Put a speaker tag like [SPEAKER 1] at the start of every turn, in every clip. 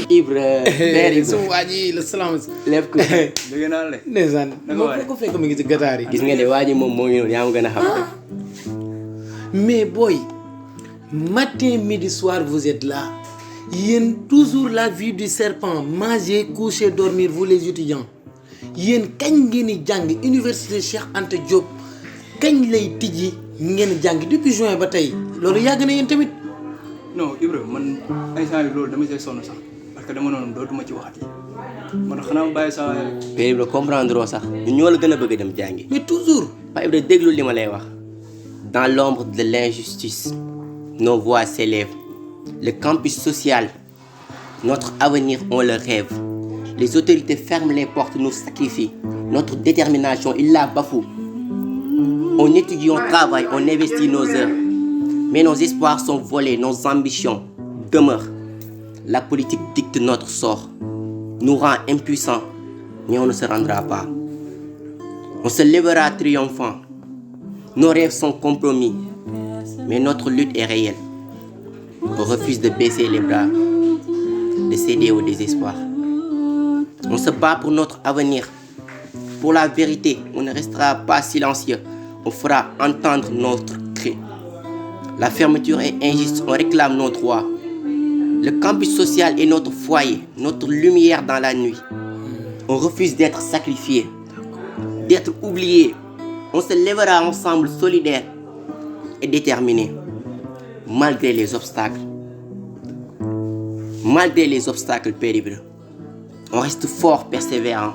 [SPEAKER 1] Ibra.
[SPEAKER 2] sama waa ji la salaam.
[SPEAKER 1] lépp ko.
[SPEAKER 3] dëgg naa la.
[SPEAKER 2] ndeysaan.
[SPEAKER 3] Naka
[SPEAKER 2] moo ko fekk mi ngi ci gataar yi.
[SPEAKER 1] gis nga ne waa ji moom moo ngi noonu yaa ma gën a xam.
[SPEAKER 2] mais boy matin midi soir vous êtes là yéen toujours la vie du serpent manger coucher dormir vous les étudiants yéen kañ ngeen di jàng université Cheikh Anta Diop kañ lay tijji ngeen jàng depuis juin ba tey loolu yàgg na yéen tamit.
[SPEAKER 3] non Ibra man instant bi loolu dama see sonn sax parce que dama noonu dootuma ci waxati man xanaa ma bàyyi saa
[SPEAKER 1] Père Ibra comprendre sax ñun ñoo la gën a bëgg dem jàngi.
[SPEAKER 2] mais toujours.
[SPEAKER 1] Père Ibra déglu li ma lay wax. Dans l'ombre de l'injustice, nos voix s'élèvent. Le campus social, notre avenir, on le rêve. Les autorités ferment les portes, nous sacrifient. Notre détermination, ils la bafouent. On étudie, on travaille, on investit nos heures. Mais nos espoirs sont volés, nos ambitions demeurent. La politique dicte notre sort, nous rend impuissants, mais on ne se rendra pas. On se lèvera triomphant. Nos rêves sont compromis, mais notre lutte est réelle. On refuse de baisser les bras, de céder au désespoir. On se bat pour notre avenir, pour la vérité. On ne restera pas silencieux, on fera entendre notre cri. La fermeture est injuste, on réclame nos droits. Le campus social est notre foyer, notre lumière dans la nuit. On refuse d'être sacrifié, d'être oublié. On se lèvera ensemble, solidaires et déterminés, malgré les obstacles. Malgré les obstacles, Père Ibra, on reste fort, persévérant.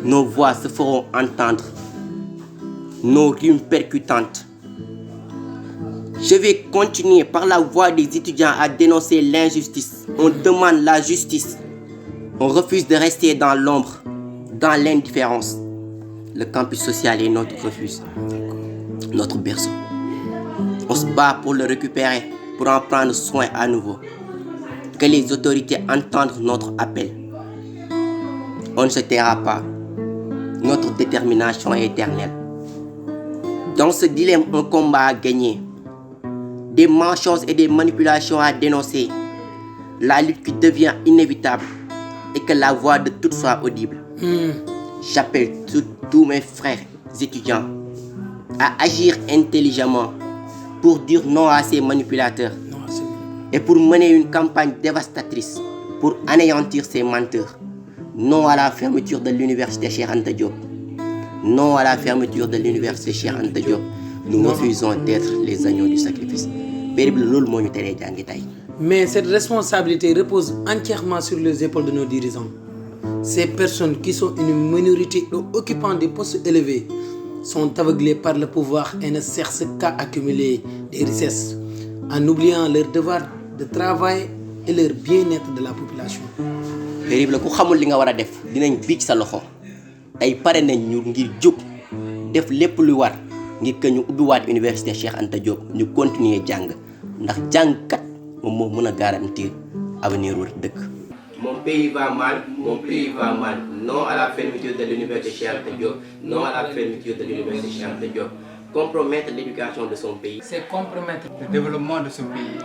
[SPEAKER 1] Nos voix se feront entendre, nos rimes percutantes. Je vais continuer par la voix des étudiants à dénoncer l'injustice. On demande la justice. On refuse de rester dans l'ombre, dans l'indifférence. Le campus social est notre refuge, notre berceau. On se bat pour le récupérer, pour en prendre soin à nouveau. Que les autorités entendent notre appel. On ne se taira pas. Notre détermination est éternelle. Dans ce dilemme, un combat à gagner. Des mensonges et des manipulations à dénoncer. La lutte qui devient inévitable et que la voix de tous soit audible. J'appelle tous mes frères étudiants à agir intelligemment pour dire non à ces manipulateurs et pour mener une campagne dévastatrice pour anéantir ces menteurs. Non à la fermeture de l'université Cheikh Anta Diop. Non à la fermeture de l'université Cheikh Anta Diop. Nous refusons d'être les agneaux du sacrifice.
[SPEAKER 2] Mais cette responsabilité repose entièrement sur les épaules de nos dirigeants. Ces personnes qui sont une minorité occupant des postes élevés sont aveuglées par le pouvoir et ne cherchent qu'à accumuler des richesses en oubliant leur devoir de travail et leur bien-être de la population.
[SPEAKER 1] Périble ku xamul li nga wara def dinañ bic sa loxo tay paré nañ ñu ngir juk def lepp lu war ngir que ñu ubbi waat université Cheikh Anta Diop ñu continuer jang ndax jangkat mom mo mëna garantir avenir wu dëkk. Mon pays va mal, mon pays va mal. Non à la fermeture de l'université Cheikh Anta Diop, non à la fermeture de l'université Cheikh Anta Diop. Compromettre l'éducation de son pays,
[SPEAKER 3] c'est compromettre le développement de ce pays.